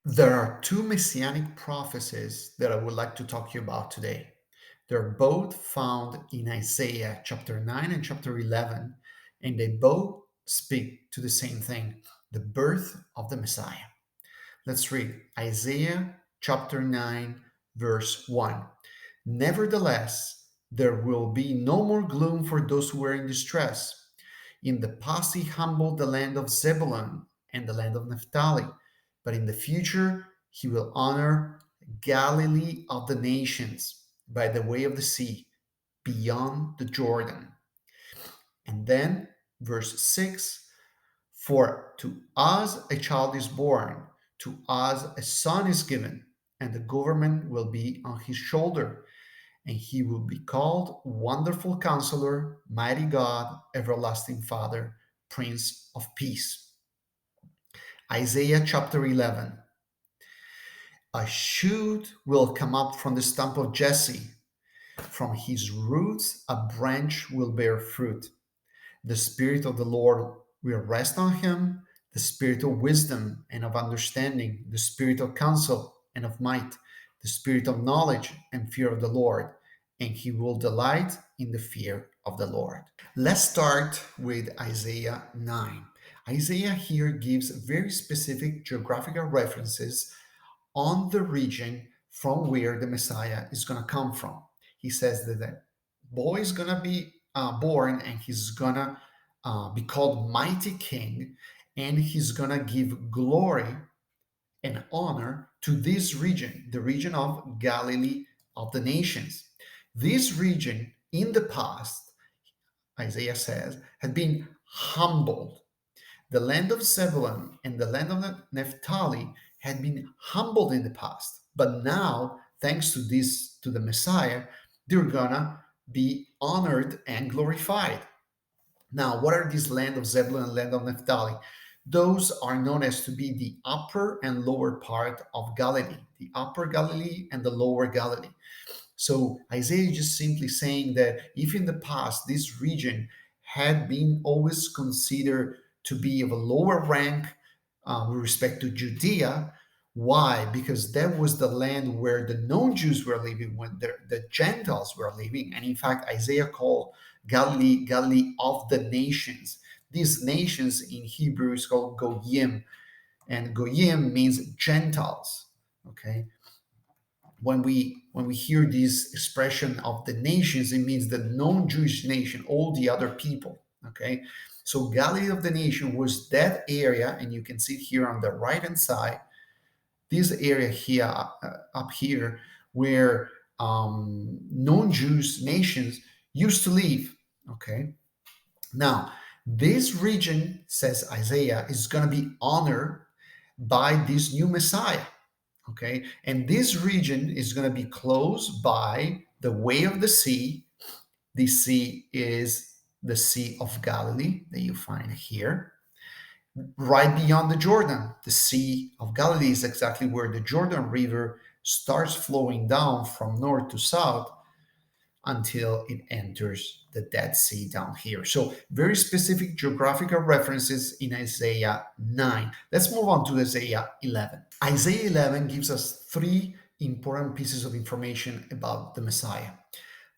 There are two messianic prophecies that I would like to talk to you about today. They're both found in Isaiah chapter 9 and chapter 11, and they both speak to the same thing, the birth of the Messiah. Let's read Isaiah chapter 9, verse 1. Nevertheless, there will be no more gloom for those who are in distress. In the past, he humbled the land of Zebulun and the land of Naphtali, but in the future, he will honor Galilee of the nations by the way of the sea, beyond the Jordan. And then, verse 6, for to us a child is born, to us a son is given, and the government will be on his shoulder, and he will be called Wonderful Counselor, Mighty God, Everlasting Father, Prince of Peace. Isaiah chapter 11. A shoot will come up from the stump of Jesse. From his roots, a branch will bear fruit. The Spirit of the Lord will rest on him, the Spirit of wisdom and of understanding, the Spirit of counsel and of might, the Spirit of knowledge and fear of the Lord, and he will delight in the fear of the Lord. Let's start with Isaiah 9. Isaiah here gives very specific geographical references on the region from where the Messiah is going to come from. He says that the boy is going to be born and he's going to be called Mighty King, and he's going to give glory and honor to this region, the region of Galilee of the nations. This region in the past, Isaiah says, had been humbled. The land of Zebulun and the land of Naphtali had been humbled in the past, but now, thanks to this, to the Messiah, they're gonna be honored and glorified. Now, what are these land of Zebulun and land of Naphtali? Those are known as to be the upper and lower part of Galilee, the upper Galilee and the lower Galilee. So Isaiah is just simply saying that if in the past this region had been always considered to be of a lower rank with respect to Judea, why? Because that was the land where the non-Jews were living, when the Gentiles were living, and in fact Isaiah called Galilee Galilee of the nations. These nations in Hebrew is called Goyim, and Goyim means Gentiles. Okay, when we hear this expression of the nations, it means the non-Jewish nation, all the other people. Okay, so Galilee of the nation was that area, and you can see here on the right hand side, this area here up here where non-Jewish nations used to live. Okay, now this region, says Isaiah, is going to be honored by this new Messiah. Okay, and this region is going to be close by the way of the sea. The sea is the Sea of Galilee that you find here, right beyond the Jordan. The Sea of Galilee is exactly where the Jordan River starts flowing down from north to south until it enters the Dead Sea down here. So, very specific geographical references in Isaiah 9. Let's move on to Isaiah 11. Isaiah 11 gives us three important pieces of information about the Messiah.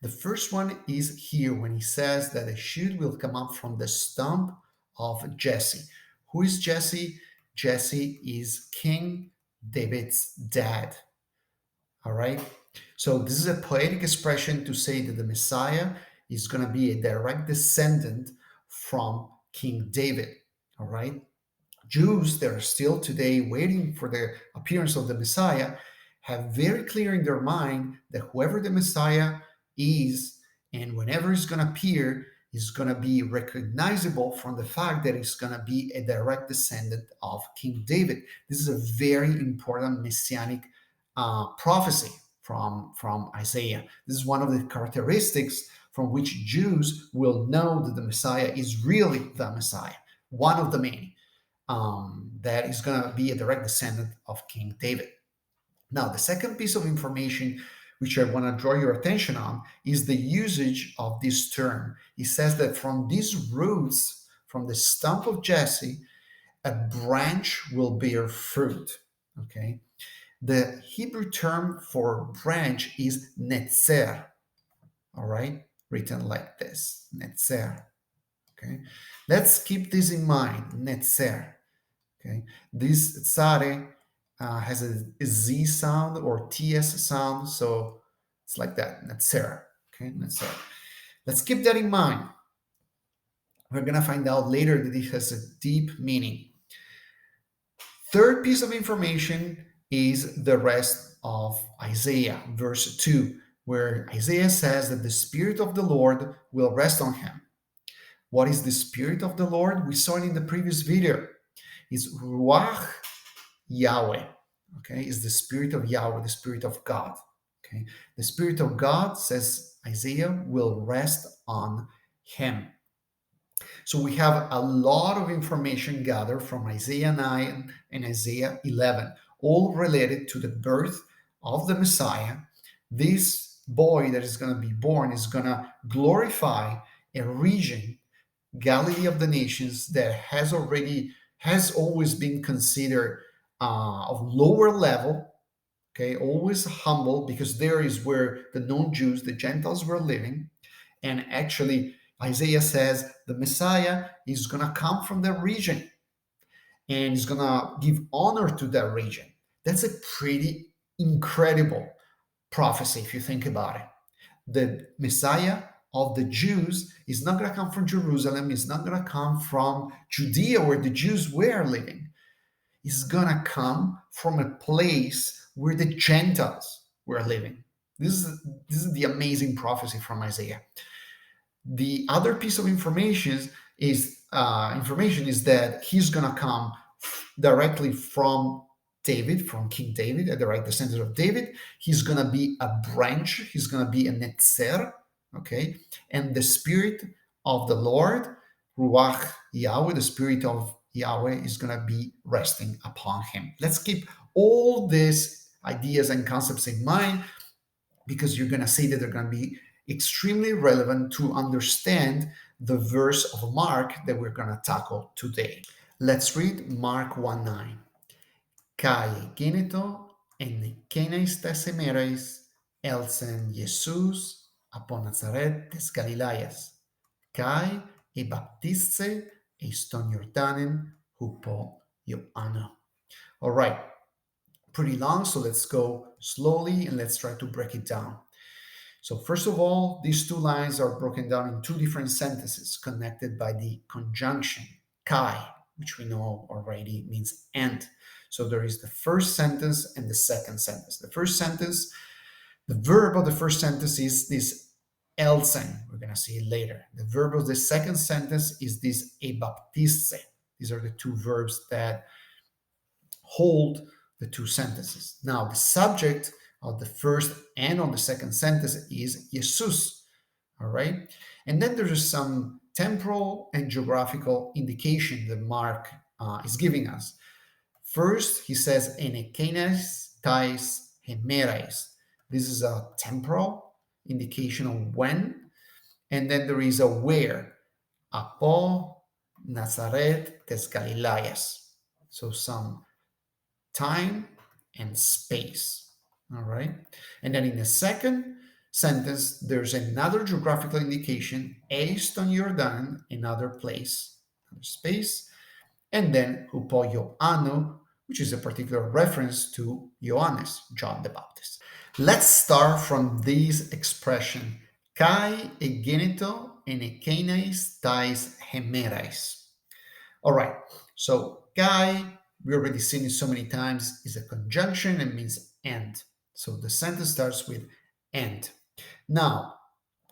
The first one is here when he says that a shoot will come up from the stump of Jesse. Who is Jesse? Jesse is King David's dad. All right. So this is a poetic expression to say that the Messiah is going to be a direct descendant from King David. All right. Jews that are still today waiting for the appearance of the Messiah have very clear in their mind that whoever the Messiah is and whenever he's going to appear is going to be recognizable from the fact that he's going to be a direct descendant of King David. This is a very important messianic prophecy from Isaiah. This is one of the characteristics from which Jews will know that the Messiah is really the Messiah, one of the many that is going to be a direct descendant of King David. Now, the second piece of information which I want to draw your attention on is the usage of this term. He says that from these roots, from the stump of Jesse, a branch will bear fruit. Okay. The Hebrew term for branch is netzer. All right. Written like this, netzer. Okay. Let's keep this in mind, netzer. Okay. This tsare has a Z sound or TS sound. So it's like that, netzer. Okay. Netzer. Let's keep that in mind. We're going to find out later that it has a deep meaning. Third piece of information is the rest of Isaiah, verse 2, where Isaiah says that the Spirit of the Lord will rest on him. What is the Spirit of the Lord? We saw it in the previous video. It's Ruach Yahweh. Okay, is the Spirit of Yahweh, the Spirit of God. Okay, the Spirit of God, says Isaiah, will rest on him. So we have a lot of information gathered from Isaiah 9 and Isaiah 11, all related to the birth of the Messiah. This boy that is going to be born is going to glorify a region, Galilee of the nations, that has always been considered of lower level. Okay, always humble, because there is where the non-Jews, the Gentiles, were living. And actually, Isaiah says the Messiah is going to come from that region and is going to give honor to that region. That's a pretty incredible prophecy if you think about it. The Messiah of the Jews is not going to come from Jerusalem, is not going to come from Judea where the Jews were living. Is going to come from a place where the Gentiles were living. This is the amazing prophecy from Isaiah. The other piece of information is that he's going to come directly from David, from King David, at the right descendant of David. He's going to be a branch. He's going to be a netzer, okay? And the Spirit of the Lord, Ruach Yahweh, the Spirit of Yahweh, is going to be resting upon him. Let's keep all these ideas and concepts in mind, because you're going to see that they're going to be extremely relevant to understand the verse of Mark that we're going to tackle today. Let's read Mark 1:9. Kai geneto en kenais tes emerais elsen Jesus apon Nazareth tes Galileas. Kai e baptiste eiston Jordanen hupo Ioanno. All right, pretty long, so let's go slowly and let's try to break it down. So first of all, these two lines are broken down in two different sentences connected by the conjunction kai, which we know already means and. So there is the first sentence and the second sentence. The first sentence, the verb of the first sentence is this elsen. We're going to see it later. The verb of the second sentence is this ebaptiste. These are the two verbs that hold the two sentences. Now, the subject of the first and on the second sentence is Jesus. All right. And then there's some temporal and geographical indication that Mark is giving us. First, he says, enekenes tais hemerais. This is a temporal indication of when. And then there is a where. Apo Nazareth tes Galileas. So some time and space. All right. And then in the second sentence, there's another geographical indication, eiston Jordan, another place, another space. And then hupo Ioanno, which is a particular reference to Johannes, John the Baptist. Let's start from this expression, kai egeneto en ekeneis tais hemerais. All right, so kai, we already seen it so many times, is a conjunction and means and. So the sentence starts with and. Now,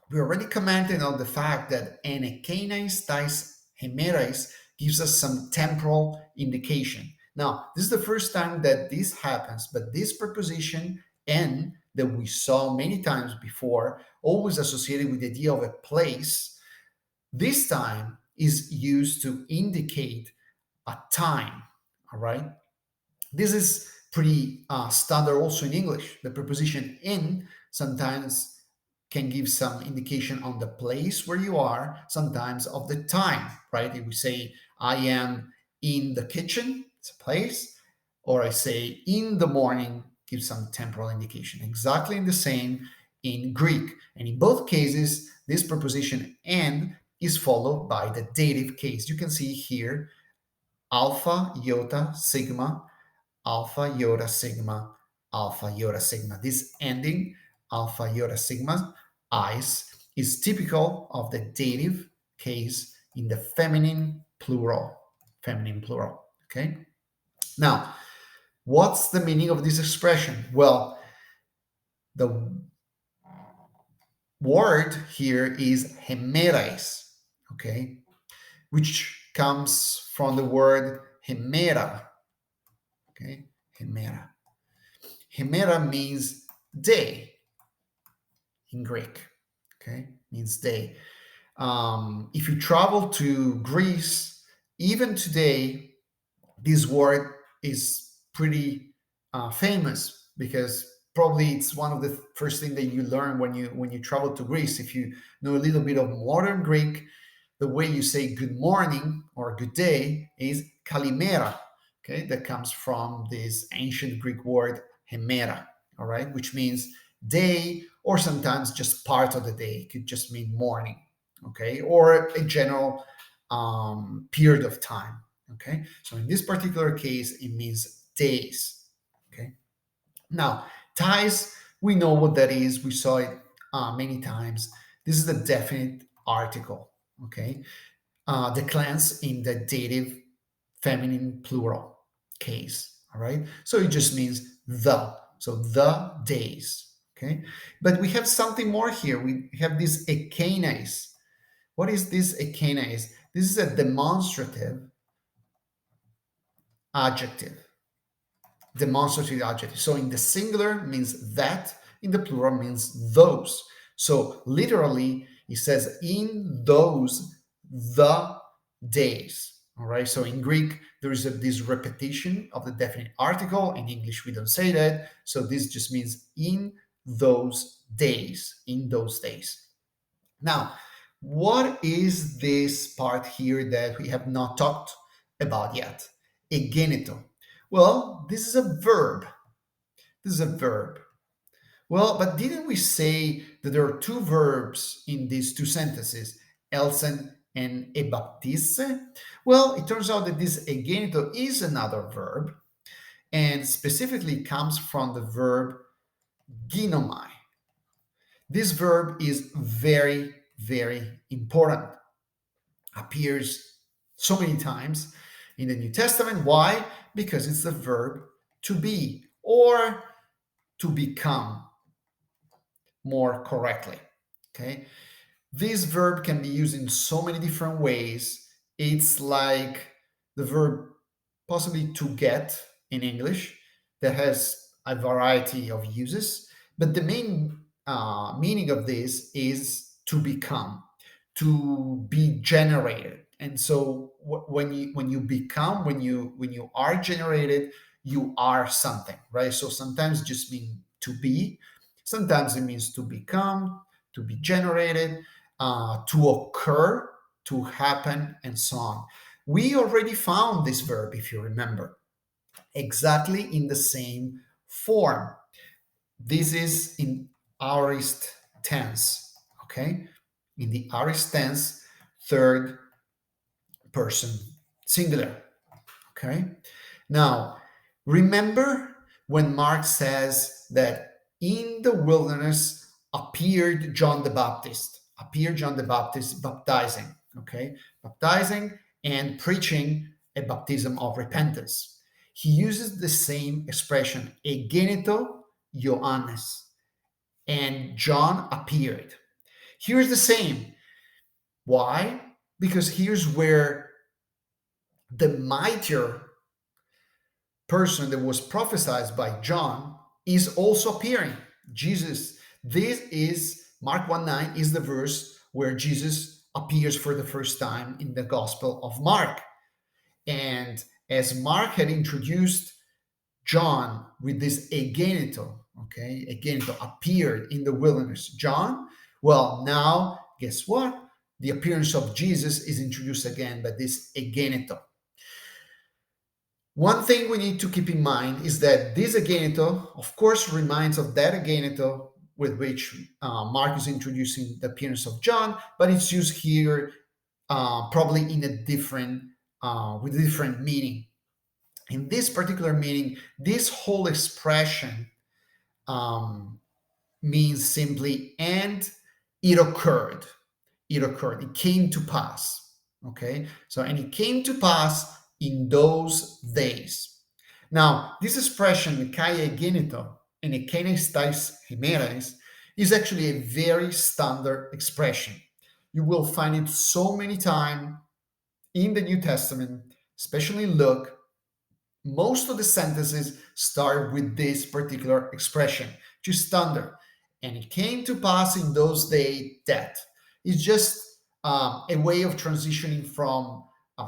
we already commented on the fact that enekenais tais hemerais gives us some temporal indication. Now, this is the first time that this happens, but this preposition en that we saw many times before, always associated with the idea of a place, this time is used to indicate a time. All right. This is pretty standard also in English. The preposition in sometimes can give some indication on the place where you are, sometimes of the time, right? If we say, I am in the kitchen, it's a place, or I say in the morning, gives some temporal indication. Exactly the same in Greek. And in both cases, this preposition and is followed by the dative case. You can see here alpha, iota, sigma, alpha, iota, sigma, alpha, iota, sigma. This ending, alpha, iota, sigma, ice, is typical of the dative case in the feminine plural. Feminine plural. Okay? Now, what's the meaning of this expression? Well, the word here is hemerais, okay, which comes from the word hemera, okay, hemera. Hemera means day in Greek, okay, means day. If you travel to Greece, even today, this word is pretty famous because probably it's one of the first thing that you learn when you travel to Greece. If you know a little bit of modern Greek, the way you say good morning or good day is kalimera. Okay, that comes from this ancient Greek word hemera. All right, which means day or sometimes just part of the day. It could just mean morning. Okay, or a general period of time. Okay, so in this particular case, it means days. Okay, now ties, we know what that is. We saw it many times. This is the definite article. Okay, the cleanse in the dative feminine plural case. All right, so it just means the. So the days. Okay, but we have something more here. We have this ekenes. What is this ekenes? This is a demonstrative adjective. Demonstrative adjective. So in the singular means that, in the plural means those. So literally, it says in those the days. All right. So in Greek, there is this repetition of the definite article. In English, we don't say that. So this just means in those days. In those days. Now, what is this part here that we have not talked about yet? Egenito. Well, this is a verb. This is a verb. Well, but didn't we say that there are two verbs in these two sentences, elsen and ebaptise? Well, it turns out that this egenito is another verb and specifically comes from the verb ginomai. This verb is very, very important. Appears so many times in the New Testament. Why? Because it's the verb to be or to become more correctly. Okay. This verb can be used in so many different ways. It's like the verb possibly to get in English that has a variety of uses, but the main meaning of this is to become, to be generated. And so when you become, when you are generated, you are something, right? So sometimes it just mean to be, sometimes it means to become, to be generated, to occur, to happen, and so on. We already found this verb, if you remember, exactly in the same form. This is in aorist tense, okay? In the aorist tense, third person singular, okay? Now, remember when Mark says that in the wilderness appeared John the Baptist, baptizing, okay? Baptizing and preaching a baptism of repentance. He uses the same expression, egenito Ioannes, and John appeared. Here's the same. Why? Because here's where the mightier person that was prophesied by John is also appearing. Jesus, this is Mark 1:9 is the verse where Jesus appears for the first time in the Gospel of Mark. And as Mark had introduced John with this egenito, okay, egenito appeared in the wilderness. John, well, now guess what? The appearance of Jesus is introduced again by this egenito. One thing we need to keep in mind is that this ageneto, of course, reminds of that ageneto with which Mark is introducing the appearance of John, but it's used here probably in a different, with a different meaning. In this particular meaning, this whole expression um, means simply, and it occurred. It occurred. It came to pass. Okay? So, and it came to pass in those days. Now, this expression, Kai genito and ekenes tais hemeres, is actually a very standard expression. You will find it so many times in the New Testament, especially Luke. Most of the sentences start with this particular expression, which is standard. And it came to pass in those days that. It's just a way of transitioning from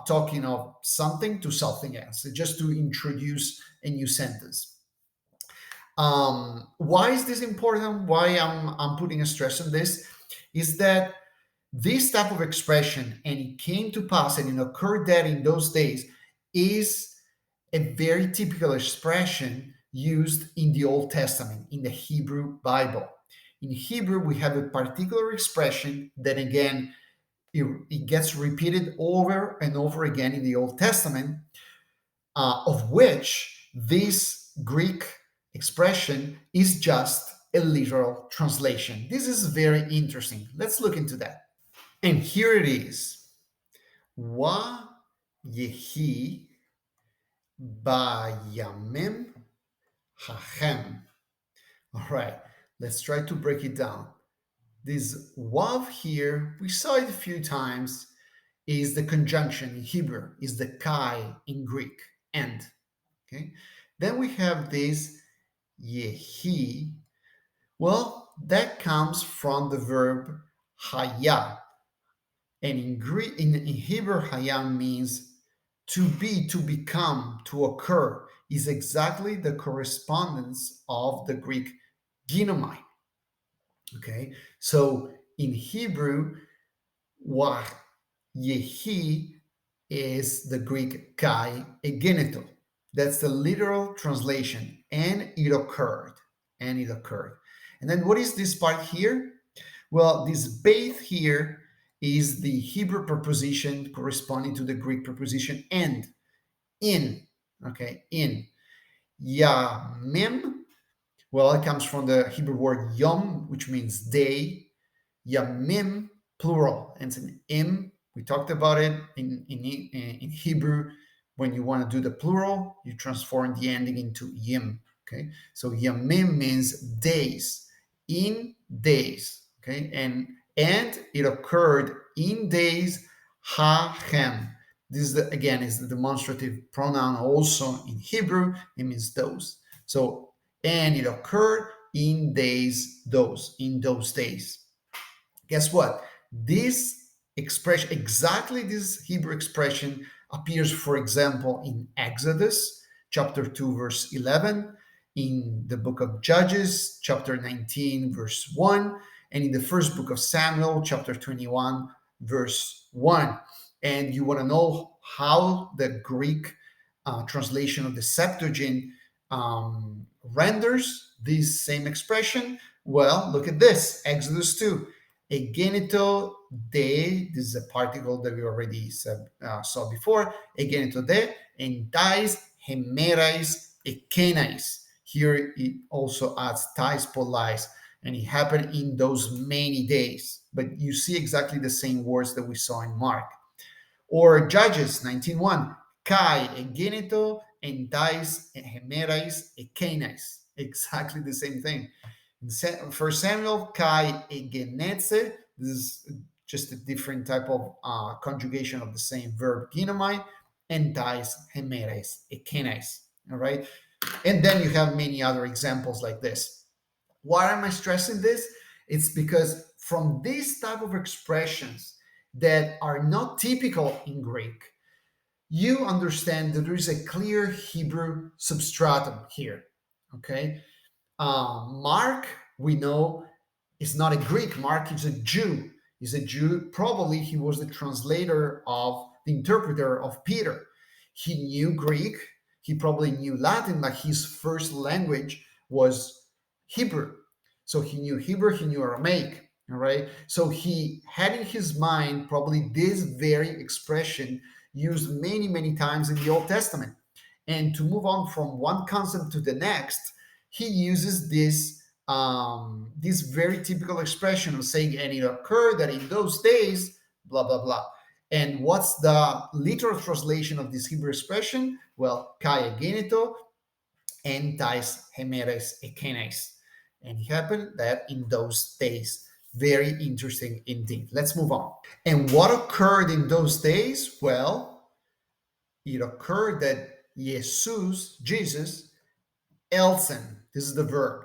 talking of something to something else, just to introduce a new sentence. Why is this important? Why I'm putting a stress on this is that this type of expression, and it came to pass and it occurred that in those days, is a very typical expression used in the Old Testament, in the Hebrew Bible. In Hebrew, we have a particular expression that, again, it gets repeated over and over again in the Old Testament, of which this Greek expression is just a literal translation. This is very interesting. Let's look into that. And here it is. Wa yehi bayamim hachem. All right, let's try to break it down. This wav here, we saw it a few times, is the conjunction in Hebrew, is the kai in Greek, and. Okay, then we have this yehi. Well, that comes from the verb haya, and in Greek, in Hebrew, haya means to be, to become, to occur. Is exactly the correspondence of the Greek ginomai. Okay, so in Hebrew, wah yehi is the Greek kai egeneto. That's the literal translation, and it occurred, and it occurred. And then what is this part here? Well, this beit here is the Hebrew preposition corresponding to the Greek preposition and, in. Okay, in. Yamim, well, it comes from the Hebrew word yom, which means day. Yamim, plural, and it's an im. We talked about it in Hebrew. When you want to do the plural, you transform the ending into yim. Okay, so yamim means days, in days. Okay, and it occurred in days hachem. This is again is the demonstrative pronoun also in Hebrew. It means those. So and it occurred in days those, in those days. Guess what? This expression, exactly this Hebrew expression, appears, for example, in Exodus chapter 2, verse 11, in the book of Judges, chapter 19, verse 1, and in the first book of Samuel, chapter 21, verse 1. And you want to know how the Greek translation of the Septuagint renders this same expression? Well, look at this, Exodus 2. Egenito de, this is a particle that we already saw before, egenito de, and tais hemerais ekenais. Here it also adds tais polais, and it happened in those many days. But you see exactly the same words that we saw in Mark. Or Judges 19:1, kai egenito and tais hemerais ekenais. Exactly the same thing. For Samuel, kai egenetze, this is just a different type of conjugation of the same verb ginomai, and tais hemeres ekenes. All right, and then you have many other examples like this. Why am I stressing this? It's because from these type of expressions that are not typical in Greek, you understand that there is a clear Hebrew substratum here. Okay, Mark, we know, is not a Greek. Mark is a Jew. He's a Jew. Probably he was the translator of the interpreter of Peter. He knew Greek. He probably knew Latin, but his first language was Hebrew. So he knew Hebrew, he knew Aramaic. All right. So he had in his mind probably this very expression used many, many times in the Old Testament. And to move on from one concept to the next, he uses this very typical expression of saying, and it occurred that in those days, blah, blah, blah. And what's the literal translation of this Hebrew expression? Well, kai egeneto en tais hemeres ekenes. And it happened that in those days. Very interesting indeed. Let's move on. And what occurred in those days? Well, it occurred that Jesus, elsen, this is the verb.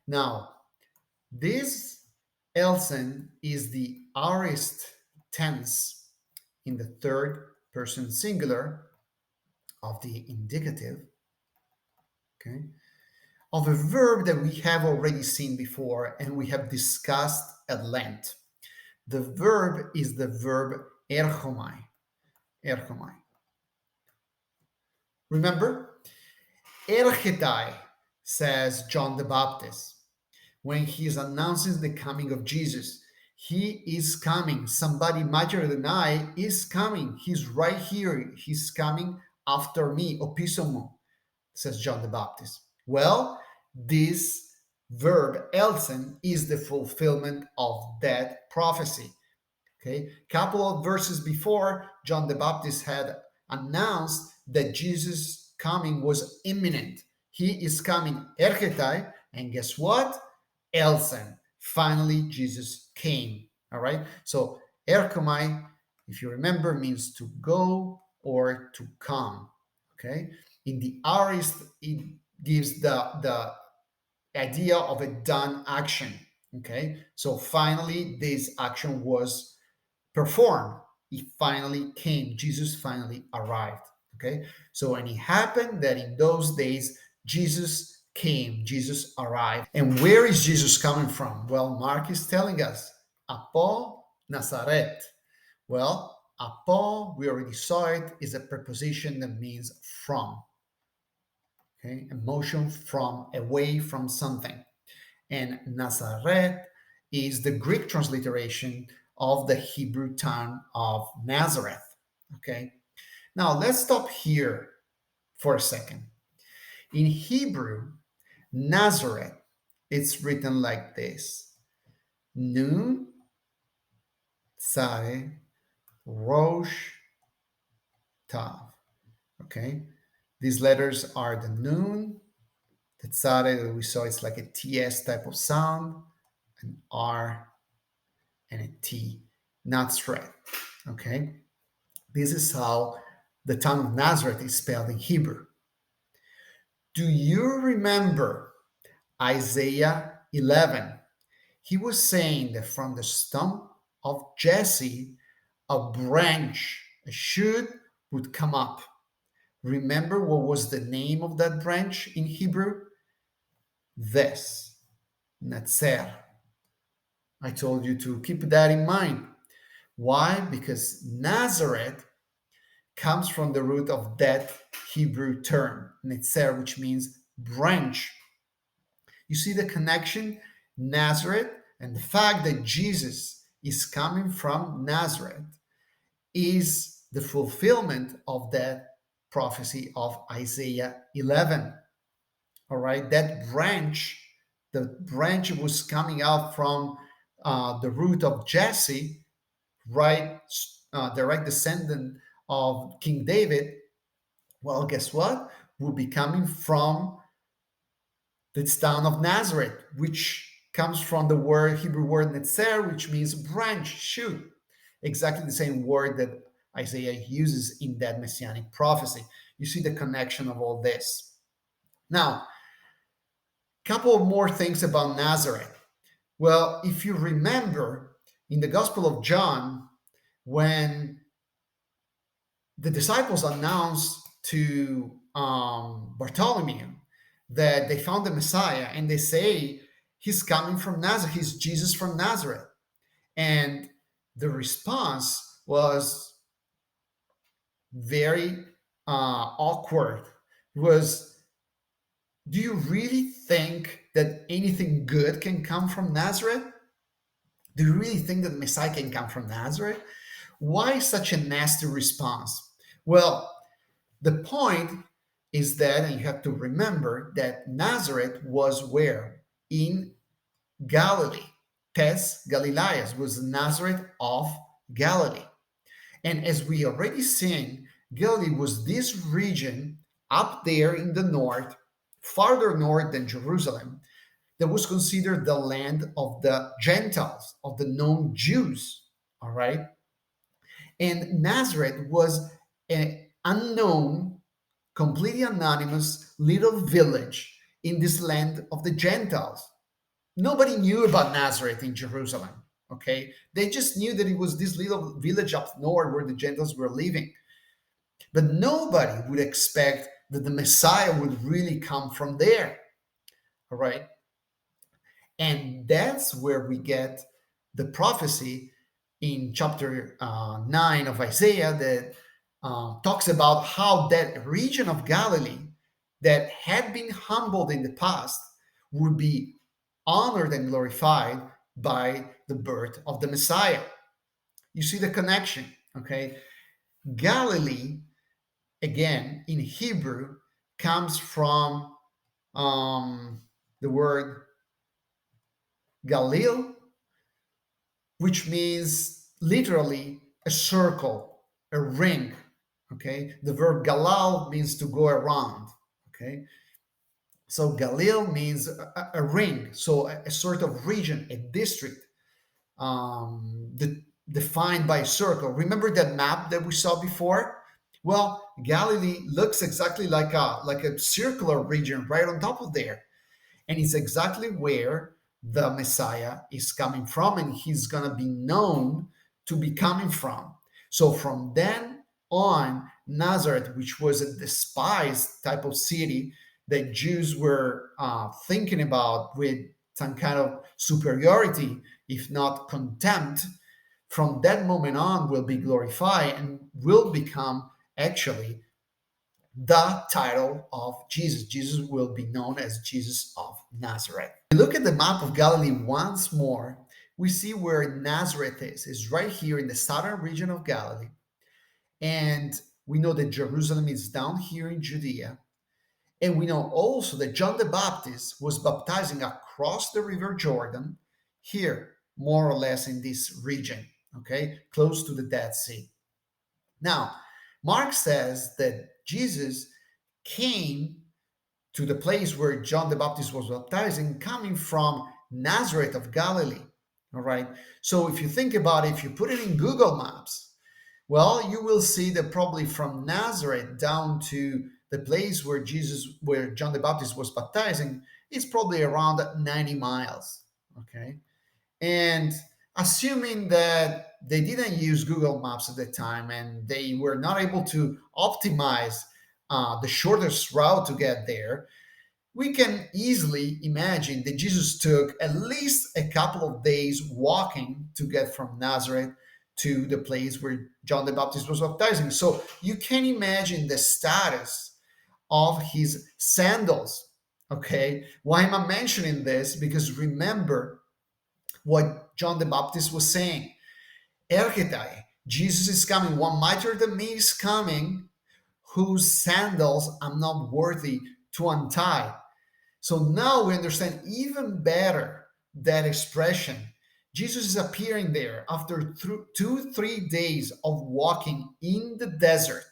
Now, this elsen is the aorist tense in the third person singular of the indicative, okay, of a verb that we have already seen before and we have discussed at length. The verb is the verb erchomai. Erchomai. Remember, erchetai, says John the Baptist, when he is announcing the coming of Jesus. He is coming. Somebody mightier than I is coming. He's right here. He's coming after me. Opisomo, says John the Baptist. Well, this verb elsen is the fulfillment of that prophecy. Okay, couple of verses before, John the Baptist had announced that Jesus' coming was imminent. He is coming, erchetai, and guess what? Elsen. Finally, Jesus came. All right. So erchomai, if you remember, means to go or to come. Okay. In the aorist, it gives the idea of a done action. Okay. So finally, this action was performed. He finally came. Jesus finally arrived. Okay. So, and it happened that in those days, Jesus came, Jesus arrived. And where is Jesus coming from? Well, Mark is telling us, Apo Nazareth. Well, Apo, we already saw it, is a preposition that means from. Okay. A motion from, away from something. And Nazareth is the Greek transliteration of the Hebrew town of Nazareth. Okay. Now let's stop here for a second. In Hebrew, Nazareth, it's written like this: Nun, Tsare, Rosh, Tav. Okay. These letters are the Nun, the Tsare that we saw, it's like a TS type of sound, an R, and a T, not thread. Okay, this is how the town of Nazareth is spelled in Hebrew. Do you remember Isaiah 11? He was saying that from the stump of Jesse, a branch, a shoot would come up. Remember what was the name of that branch in Hebrew? This, Netzer. I told you to keep that in mind. Why? Because Nazareth comes from the root of that Hebrew term, netzer, which means branch. You see the connection? Nazareth, and the fact that Jesus is coming from Nazareth is the fulfillment of that prophecy of Isaiah 11. All right, that branch, the branch was coming out from the root of Jesse, right, direct descendant of King David. Well, guess what? Will be coming from the town of Nazareth, which comes from the word Hebrew word netzer, which means branch, shoot. Exactly the same word that Isaiah uses in that messianic prophecy. You see the connection of all this. Now, a couple of more things about Nazareth. Well, if you remember in the Gospel of John, when the disciples announced to Bartholomew that they found the Messiah, and they say, he's coming from Nazareth, he's Jesus from Nazareth. And the response was very awkward. was, do you really think that anything good can come from Nazareth? Do you really think that Messiah can come from Nazareth? Why such a nasty response? Well, the point is that, and you have to remember that Nazareth was where? In Galilee. Tes Galileas was Nazareth of Galilee. And as we already seen, Galilee was this region up there in the north, farther north than Jerusalem, that was considered the land of the Gentiles, of the known Jews. All right. And Nazareth was an unknown, completely anonymous little village in this land of the Gentiles. Nobody knew about Nazareth in Jerusalem. Okay. They just knew that it was this little village up north where the Gentiles were living. But nobody would expect that the Messiah would really come from there. All right. And that's where we get the prophecy in chapter 9 of Isaiah that talks about how that region of Galilee that had been humbled in the past would be honored and glorified by the birth of the Messiah. You see the connection, okay? Galilee, again, in Hebrew, comes from the word Galil, which means literally a circle, a ring. Okay, the verb galal means to go around. Okay, so Galil means a ring, so a sort of region, a district, defined by a circle. Remember that map that we saw before? Well, Galilee looks exactly like a circular region right on top of there. And it's exactly where the Messiah is coming from, and he's going to be known to be coming from. So from then on, Nazareth, which was a despised type of city that Jews were thinking about with some kind of superiority, if not contempt, from that moment on will be glorified and will become actually the title of Jesus. Jesus will be known as Jesus of Nazareth. We look at the map of Galilee once more. We see where Nazareth is. It's right here in the southern region of Galilee. And we know that Jerusalem is down here in Judea. And we know also that John the Baptist was baptizing across the river Jordan, here, more or less in this region, okay, close to the Dead Sea. Now, Mark says that Jesus came to the place where John the Baptist was baptizing, coming from Nazareth of Galilee. All right. So if you think about it, if you put it in Google Maps, well, you will see that probably from Nazareth down to the place where John the Baptist was baptizing, it's probably around 90 miles. Okay. And assuming that they didn't use Google Maps at the time and they were not able to optimize the shortest route to get there, we can easily imagine that Jesus took at least a couple of days walking to get from Nazareth to the place where John the Baptist was baptizing. So you can imagine the status of his sandals. Okay, why am I mentioning this? Because remember what John the Baptist was saying. Ergetai, Jesus is coming. One mightier than me is coming, whose sandals I'm not worthy to untie. So now we understand even better that expression. Jesus is appearing there after 3 days of walking in the desert.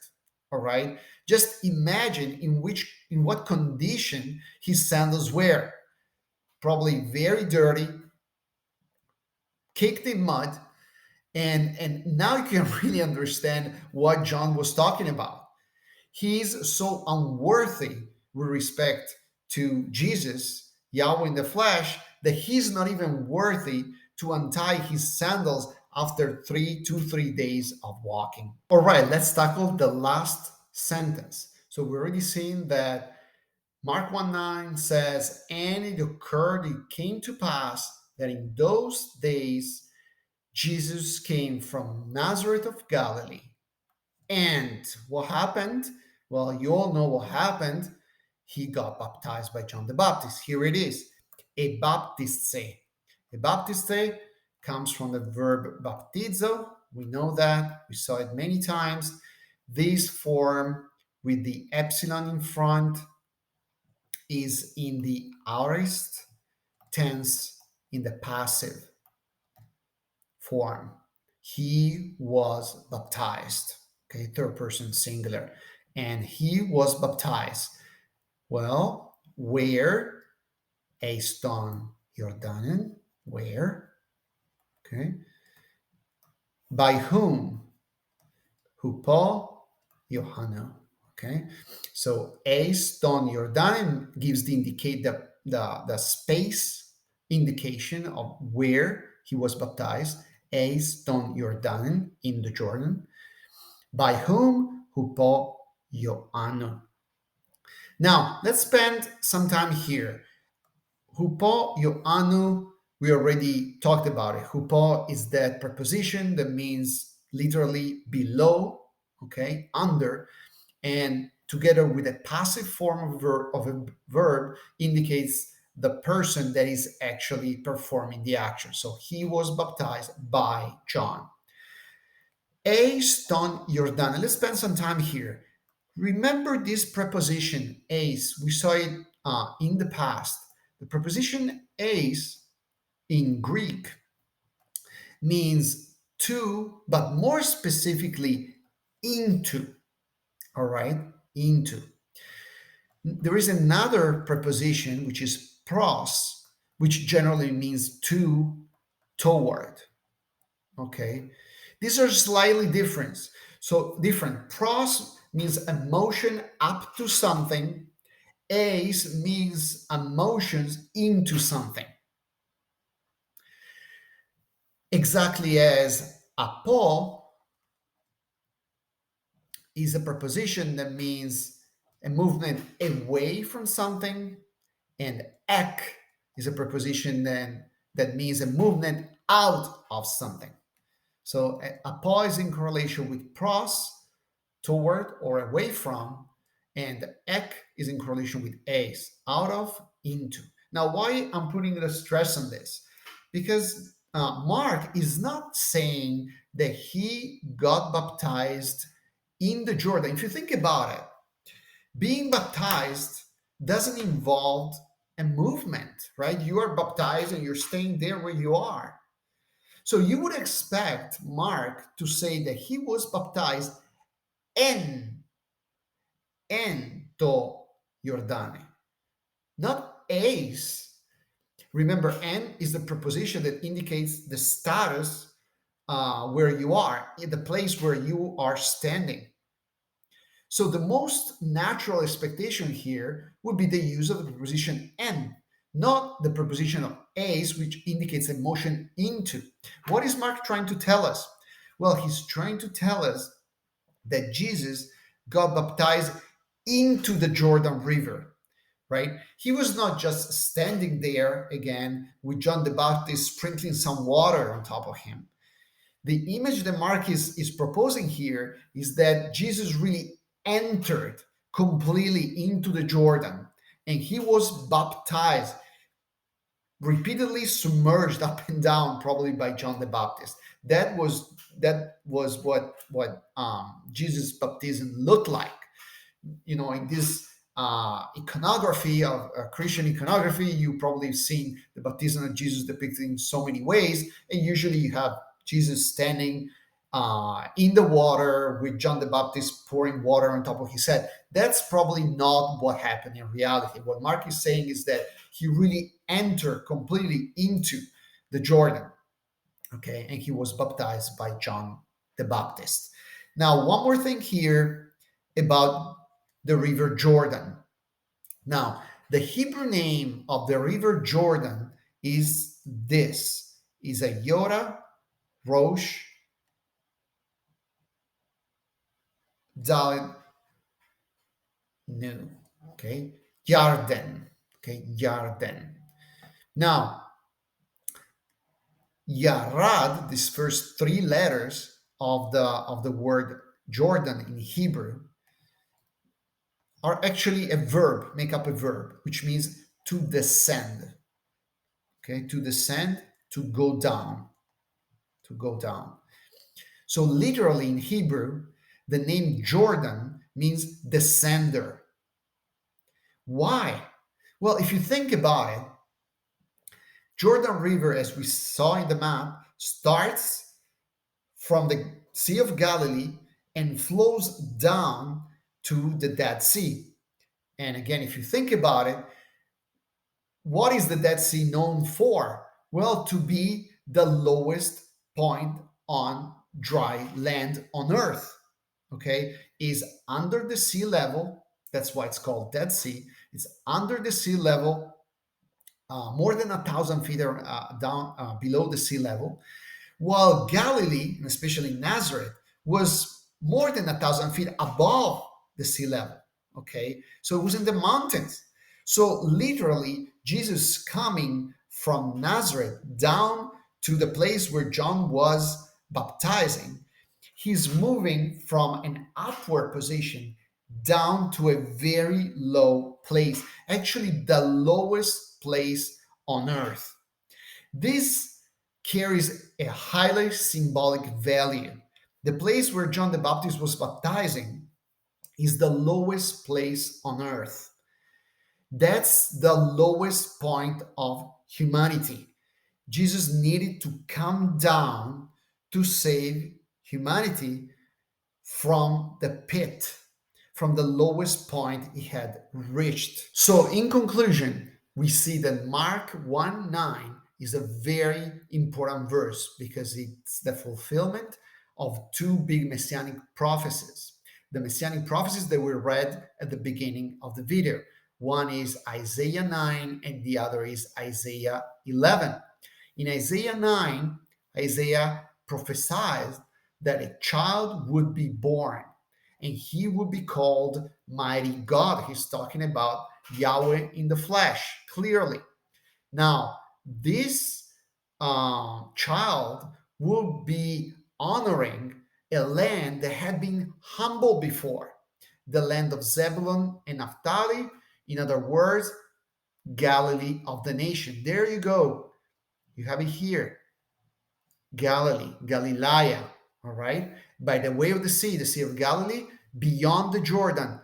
All right. Just imagine in what condition his sandals were. Probably very dirty, caked in mud, and now you can really understand what John was talking about. He's so unworthy with respect to Jesus, Yahweh in the flesh, that he's not even worthy to untie his sandals after 3 days of walking. All right, let's tackle the last sentence. So we're already seeing that Mark 1:9 says, and it occurred, it came to pass that in those days Jesus came from Nazareth of Galilee. And what happened? Well, you all know what happened. He got baptized by John the Baptist. Here it is, a baptiste. A baptiste comes from the verb baptizo. We know that. We saw it many times. This form with the epsilon in front is in the aorist tense in the passive form. He was baptized. Okay, third person singular. And he was baptized. Well, where? Eiston Jordanen. Where? Okay. By whom? Hupo Johanna. Okay. So Eiston Jordanen gives the indicate the space indication of where he was baptized. Eiston Jordanen in the Jordan. By whom? Hupo Johanna. Now, let's spend some time here. Hupo Ioannou, we already talked about it. Hupo is that preposition that means literally below, okay, under, and together with a passive form of a verb indicates the person that is actually performing the action. So he was baptized by John. Eis ton Jordan. Let's spend some time here. Remember this preposition eis. We saw it in the past. The preposition eis in Greek means to, but more specifically into. All right, into. There is another preposition which is pros, which generally means to, toward. Okay, these are slightly different. So different. Pros means a motion up to something. Ace means emotions into something. Exactly as apo is a preposition that means a movement away from something, and ek is a preposition then that means a movement out of something. So apo is in correlation with pros, toward or away from, and ek is in correlation with ace, out of, into. Now, why I'm putting the stress on this? Because Mark is not saying that he got baptized in the Jordan. If you think about it, being baptized doesn't involve a movement, right? You are baptized and you're staying there where you are. So you would expect Mark to say that he was baptized en to Jordane, not eis. Remember, en is the preposition that indicates the status where you are, in the place where you are standing. So the most natural expectation here would be the use of the preposition en, not the preposition of eis, which indicates a motion into. What is Mark trying to tell us? Well, he's trying to tell us that Jesus got baptized into the Jordan River, right? He was not just standing there again with John the Baptist sprinkling some water on top of him. The image that Mark is proposing here is that Jesus really entered completely into the Jordan and he was baptized, repeatedly submerged up and down, probably by John the Baptist. That was what Jesus' baptism looked like. You know, in this iconography of Christian iconography, you probably have seen the baptism of Jesus depicted in so many ways, and usually you have Jesus standing in the water with John the Baptist pouring water on top of his head. That's probably not what happened in reality. What Mark is saying is that he really entered completely into the Jordan, okay, and he was baptized by John the Baptist. Now, one more thing here about the river Jordan. Now, the Hebrew name of the river Jordan is this: is a Yora Rosh Dalet Nu. Okay, Yarden. Okay, Yarden. Now, Yarad, these first three letters of the word Jordan in Hebrew, are actually a verb, make up a verb, which means to descend. Okay, to descend, to go down, to go down. So literally in Hebrew, the name Jordan means descender. Why? Well, if you think about it, Jordan River, as we saw in the map, starts from the Sea of Galilee and flows down to the Dead Sea. And again, if you think about it, what is the Dead Sea known for? Well, to be the lowest point on dry land on earth. Okay, is under the sea level. That's why it's called Dead Sea. It's under the sea level, more than 1,000 feet down below the sea level, while Galilee, and especially Nazareth, was more than 1,000 feet above the sea level. Okay, so it was in the mountains. So literally, Jesus coming from Nazareth down to the place where John was baptizing, he's moving from an upward position down to a very low place, actually, the lowest place on earth. This carries a highly symbolic value. The place where John the Baptist was baptizing is the lowest place on earth. That's the lowest point of humanity. Jesus needed to come down to save humanity from the pit, from the lowest point he had reached. So, in conclusion, we see that Mark 1:9 is a very important verse because it's the fulfillment of two big messianic prophecies. The messianic prophecies that we read at the beginning of the video. One is Isaiah 9 and the other is Isaiah 11. In Isaiah 9, Isaiah prophesied that a child would be born and he would be called Mighty God. He's talking about Yahweh in the flesh, clearly. Now, this child will be honoring a land that had been humble before, the land of Zebulun and Naphtali. In other words, Galilee of the nation. There you go. You have it here. Galilee, Galilee, all right? By the way of the Sea of Galilee, beyond the Jordan.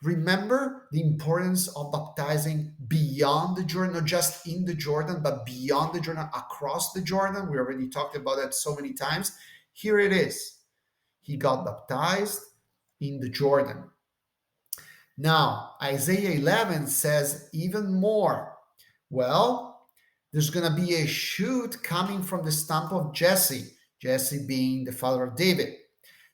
Remember the importance of baptizing beyond the Jordan, not just in the Jordan, but beyond the Jordan, across the Jordan. We already talked about that so many times. Here it is. He got baptized in the Jordan. Now, Isaiah 11 says even more. Well, there's going to be a shoot coming from the stump of Jesse, Jesse being the father of David.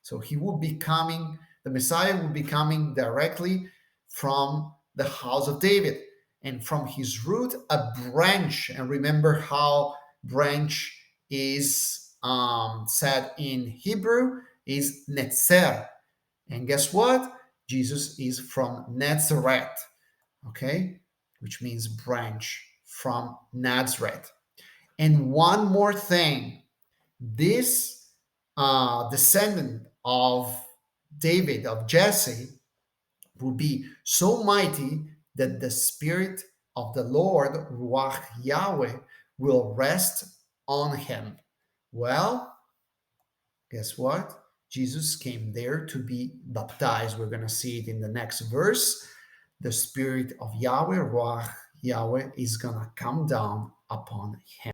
So he will be coming, the Messiah will be coming directly from the house of David. And from his root, a branch. And remember how branch is said in Hebrew is netzer. And guess what? Jesus is from Nazareth, okay? Which means branch from Nazareth. And one more thing, this descendant of David, of Jesse, will be so mighty that the Spirit of the Lord, Ruach Yahweh, will rest on him. Well, guess what? Jesus came there to be baptized. We're going to see it in the next verse. The Spirit of Yahweh, Ruach Yahweh, is going to come down upon him.